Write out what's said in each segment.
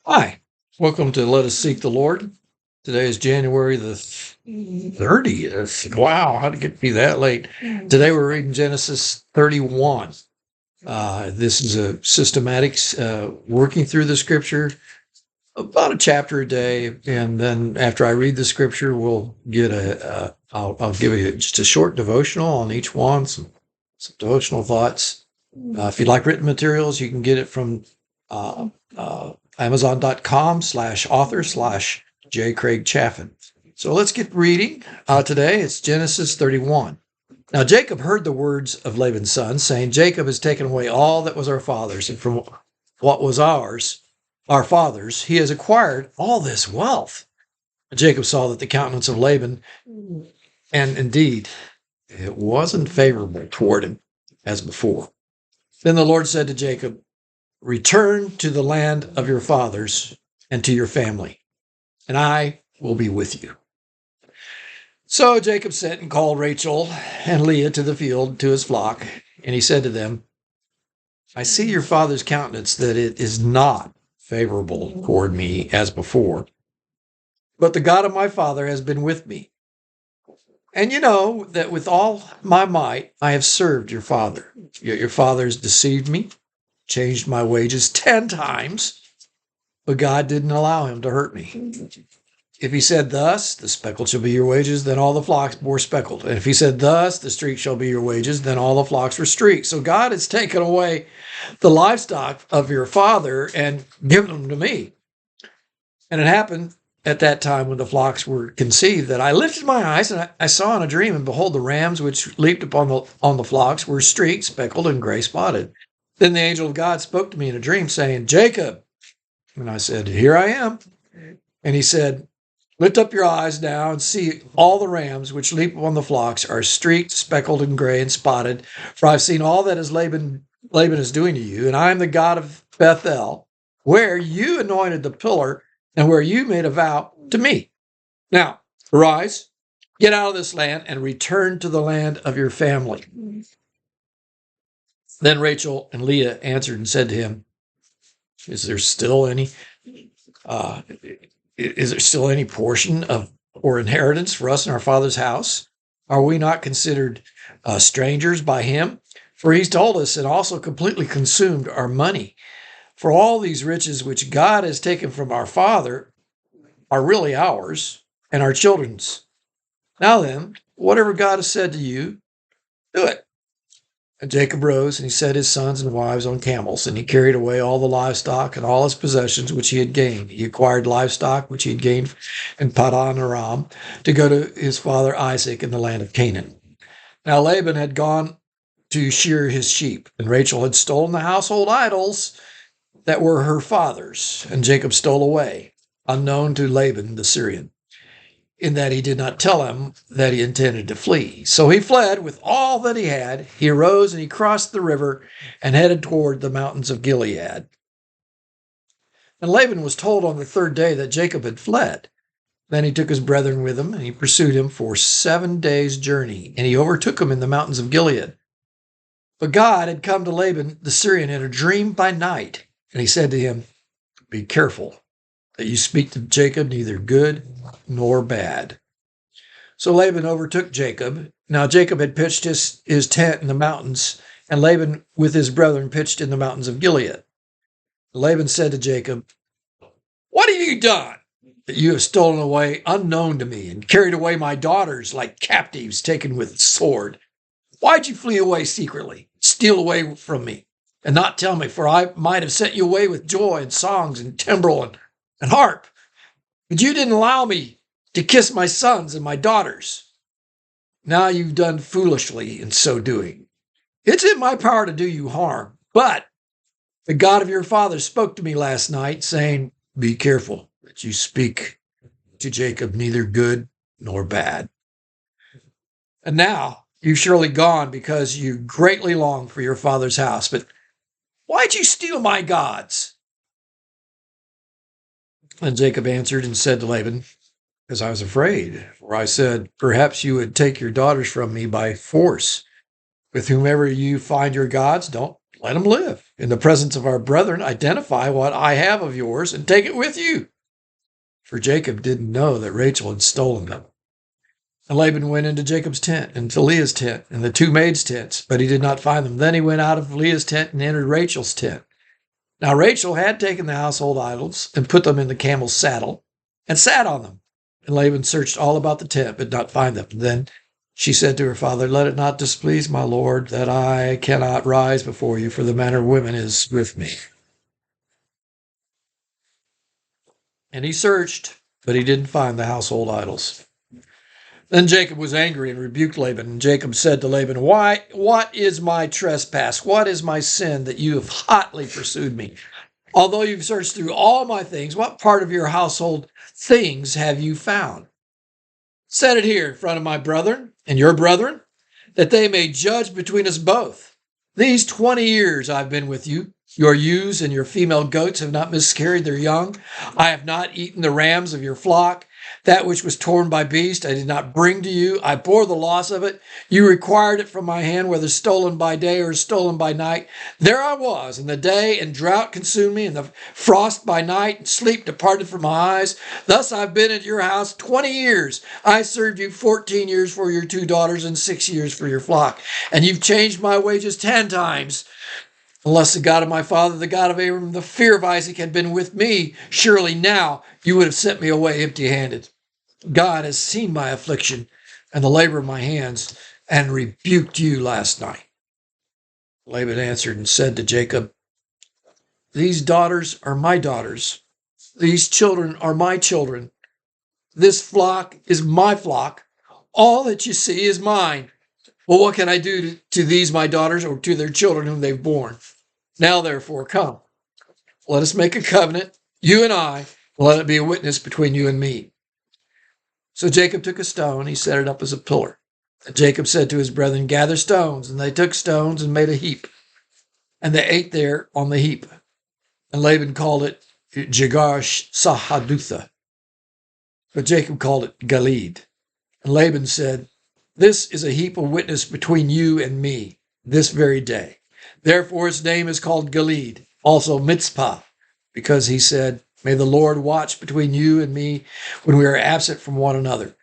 Hi, welcome to Let Us Seek the Lord. Today is January the 30th. Wow, how did it get to be that late? Today we're reading Genesis 31. This is a systematic working through the scripture, about a chapter a day. And then after I read the scripture, we'll get I'll give you just a short devotional on each one, some devotional thoughts. If you'd like written materials, you can get it from uh, uh, Amazon.com/author/J. Craig Chaffin. So let's get reading. Today it's Genesis 31. Now Jacob heard the words of Laban's son, saying, Jacob has taken away all that was our father's, and from what was ours, our father's, he has acquired all this wealth. And Jacob saw that the countenance of Laban, and indeed, it wasn't favorable toward him as before. Then the Lord said to Jacob, return to the land of your fathers and to your family, and I will be with you. So Jacob sent and called Rachel and Leah to the field to his flock, and he said to them, I see your father's countenance, that it is not favorable toward me as before, but the God of my father has been with me. And you know that with all my might I have served your father. Yet your father has deceived me, changed my wages 10 times, but God didn't allow him to hurt me. If he said thus, the speckled shall be your wages, then all the flocks bore speckled. And if he said thus, the streaked shall be your wages, then all the flocks were streaked. So God has taken away the livestock of your father and given them to me. And it happened at that time when the flocks were conceived that I lifted my eyes and I saw in a dream, and behold, the rams which leaped upon the flocks were streaked, speckled, and gray spotted. Then the angel of God spoke to me in a dream, saying, Jacob. And I said, here I am. And he said, lift up your eyes now and see all the rams which leap upon the flocks are streaked, speckled, and gray and spotted. For I've seen all that is Laban is doing to you, and I am the God of Bethel, where you anointed the pillar and where you made a vow to me. Now, arise, get out of this land, and return to the land of your family. Then Rachel and Leah answered and said to him, is there still any portion of or inheritance for us in our father's house? Are we not considered strangers by him? For he's told us and also completely consumed our money. For all these riches which God has taken from our father are really ours and our children's. Now then, whatever God has said to you, do it. And Jacob rose, and he set his sons and wives on camels, and he carried away all the livestock and all his possessions which he had gained. He acquired livestock which he had gained in Padan Aram to go to his father Isaac in the land of Canaan. Now Laban had gone to shear his sheep, and Rachel had stolen the household idols that were her father's, and Jacob stole away, unknown to Laban the Syrian, in that he did not tell him that he intended to flee. So he fled with all that he had. He arose and he crossed the river and headed toward the mountains of Gilead. And Laban was told on the third day that Jacob had fled. Then he took his brethren with him, and he pursued him for 7 days' journey, and he overtook him in the mountains of Gilead. But God had come to Laban the Syrian in a dream by night, and he said to him, be careful that you speak to Jacob neither good nor bad. So Laban overtook Jacob. Now Jacob had pitched his tent in the mountains, and Laban with his brethren pitched in the mountains of Gilead. Laban said to Jacob, what have you done that you have stolen away unknown to me and carried away my daughters like captives taken with sword? Why'd you flee away secretly, steal away from me, and not tell me? For I might have sent you away with joy and songs and timbrel and harp. But you didn't allow me to kiss my sons and my daughters. Now you've done foolishly in so doing. It's in my power to do you harm, but the God of your father spoke to me last night, saying, be careful that you speak to Jacob neither good nor bad. And now you've surely gone because you greatly long for your father's house. But why'd you steal my gods? And Jacob answered and said to Laban, because I was afraid, for I said, perhaps you would take your daughters from me by force. With whomever you find your gods, don't Let him live. In the presence of our brethren, identify what I have of yours and take it with you. For Jacob didn't know that Rachel had stolen them. And Laban went into Jacob's tent, and to Leah's tent, and the two maids' tents, but he did not find them. Then he went out of Leah's tent and entered Rachel's tent. Now Rachel had taken the household idols and put them in the camel's saddle and sat on them. And Laban searched all about the tent, but did not find them. Then she said to her father, "Let it not displease my lord that I cannot rise before you, for the manner of women is with me." And he searched, but he didn't find the household idols. Then Jacob was angry and rebuked Laban. And Jacob said to Laban, What is my trespass? What is my sin that you have hotly pursued me? Although you've searched through all my things, what part of your household things have you found? Set it here in front of my brethren and your brethren, that they may judge between us both. These 20 years I've been with you. Your ewes and your female goats have not miscarried their young. I have not eaten the rams of your flock. That which was torn by beast I did not bring to you. I bore the loss of it. You required it from my hand, whether stolen by day or stolen by night. There I was in the day, and drought consumed me, and the frost by night, and sleep departed from my eyes. Thus I've been at your house 20 years. I served you 14 years for your 2 daughters and 6 years for your flock. And you've changed my wages 10 times. Unless the God of my father, the God of Abraham, the fear of Isaac had been with me, surely now you would have sent me away empty-handed. God has seen my affliction and the labor of my hands and rebuked you last night. Laban answered and said to Jacob, These daughters are my daughters. These children are my children. This flock is my flock. All that you see is mine. Well, what can I do to these my daughters or to their children whom they've borne? Now, therefore, come. Let us make a covenant, you and I, and let it be a witness between you and me. So Jacob took a stone, he set it up as a pillar. And Jacob said to his brethren, Gather stones. And they took stones and made a heap. And they ate there on the heap. And Laban called it Jegar Sahadutha. But Jacob called it Gilead. And Laban said, This is a heap of witness between you and me, this very day. Therefore its name is called Gilead, also Mitzpah, because he said, May the Lord watch between you and me when we are absent from one another.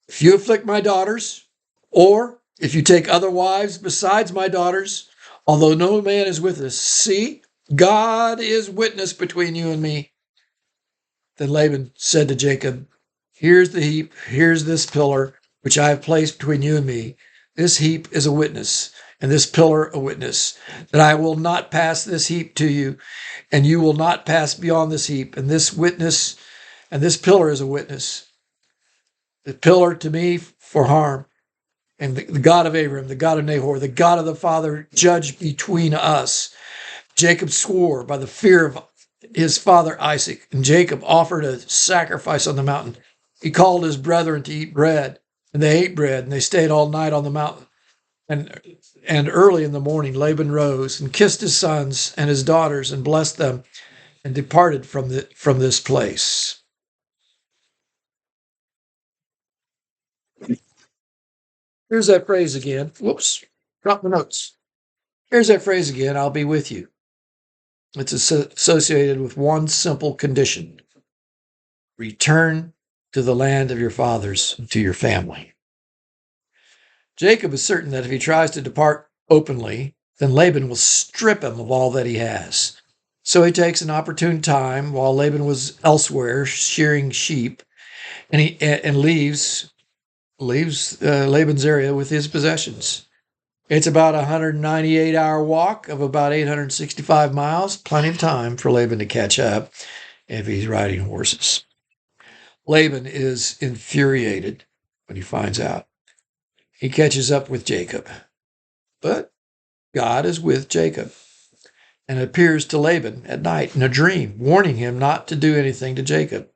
If you afflict my daughters, or if you take other wives besides my daughters, although no man is with us, see, God is witness between you and me. Then Laban said to Jacob, Here's the heap, here's this pillar, which I have placed between you and me. This heap is a witness, and this pillar a witness, that I will not pass this heap to you, and you will not pass beyond this heap. And this witness, and this pillar is a witness. The pillar to me for harm, and the God of Abraham, the God of Nahor, the God of the father, judge between us. Jacob swore by the fear of his father Isaac, and Jacob offered a sacrifice on the mountain. He called his brethren to eat bread, and they ate bread, and they stayed all night on the mountain. And early in the morning, Laban rose and kissed his sons and his daughters and blessed them and departed from this place. Here's that phrase again. Whoops, drop the notes. Here's that phrase again, I'll be with you. It's associated with one simple condition. Return to the land of your fathers, to your family. Jacob is certain that if he tries to depart openly, then Laban will strip him of all that he has. So he takes an opportune time while Laban was elsewhere shearing sheep, and leaves Laban's area with his possessions. It's about a 198-hour walk of about 865 miles, plenty of time for Laban to catch up if he's riding horses. Laban is infuriated when he finds out. He catches up with Jacob. But God is with Jacob and appears to Laban at night in a dream, warning him not to do anything to Jacob.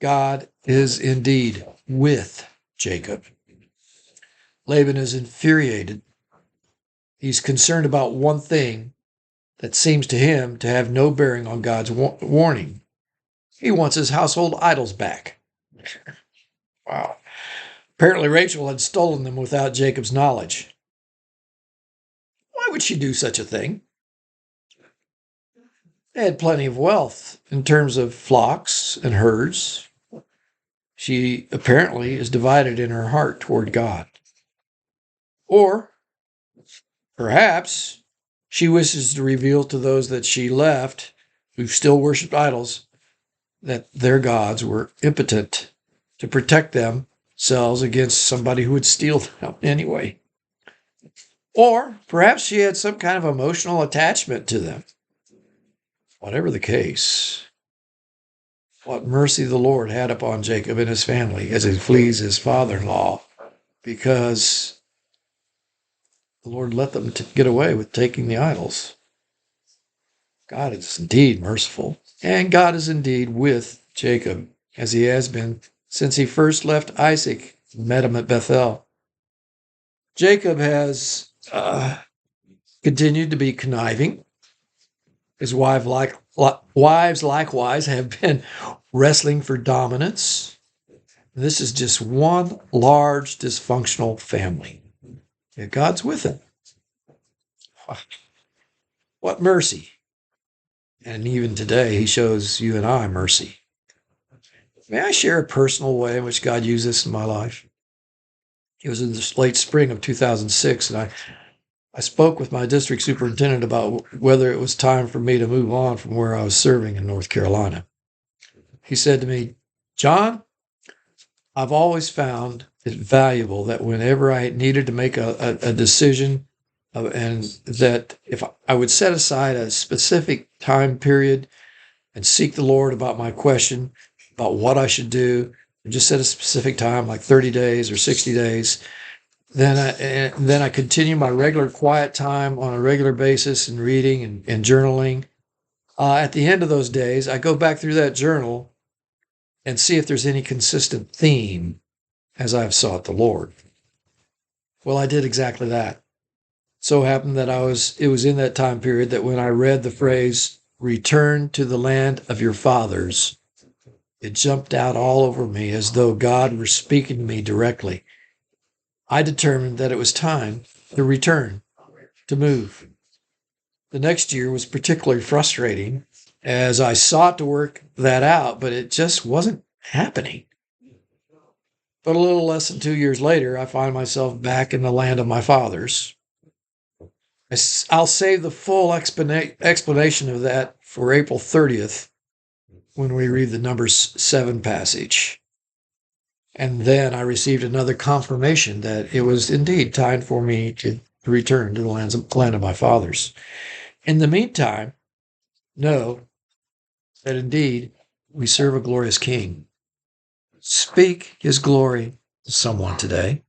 God is indeed with Jacob. Laban is infuriated. He's concerned about one thing that seems to him to have no bearing on God's warning. He wants his household idols back. Wow. Apparently, Rachel had stolen them without Jacob's knowledge. Why would she do such a thing? They had plenty of wealth in terms of flocks and herds. She apparently is divided in her heart toward God. Or perhaps she wishes to reveal to those that she left who still worshiped idols that their gods were impotent to protect themselves against somebody who would steal them anyway. Or perhaps she had some kind of emotional attachment to them. Whatever the case, what mercy the Lord had upon Jacob and his family as he flees his father-in-law, because the Lord let them get away with taking the idols. God is indeed merciful, and God is indeed with Jacob, as he has been since he first left Isaac and met him at Bethel. Jacob has continued to be conniving. His wives likewise have been wrestling for dominance. This is just one large dysfunctional family. Yet God's with him. What mercy. And even today, he shows you and I mercy. May I share a personal way in which God used this in my life? It was in the late spring of 2006, and I spoke with my district superintendent about whether it was time for me to move on from where I was serving in North Carolina. He said to me, John, I've always found it valuable that whenever I needed to make a decision, and that if I would set aside a specific time period and seek the Lord about my question, about what I should do, and just set a specific time, like 30 days or 60 days, then I continue my regular quiet time on a regular basis and reading and journaling. At the end of those days, I go back through that journal and see if there's any consistent theme as I've sought the Lord. Well, I did exactly that. So happened that it was in that time period that when I read the phrase, return to the land of your fathers, it jumped out all over me as though God were speaking to me directly. I determined that it was time to return, to move. The next year was particularly frustrating as I sought to work that out, but it just wasn't happening. But a little less than 2 years later, I find myself back in the land of my fathers. I'll save the full explanation of that for April 30th when we read the Numbers 7 passage. And then I received another confirmation that it was indeed time for me to return to the land of my fathers. In the meantime, know that indeed we serve a glorious King. Speak his glory to someone today.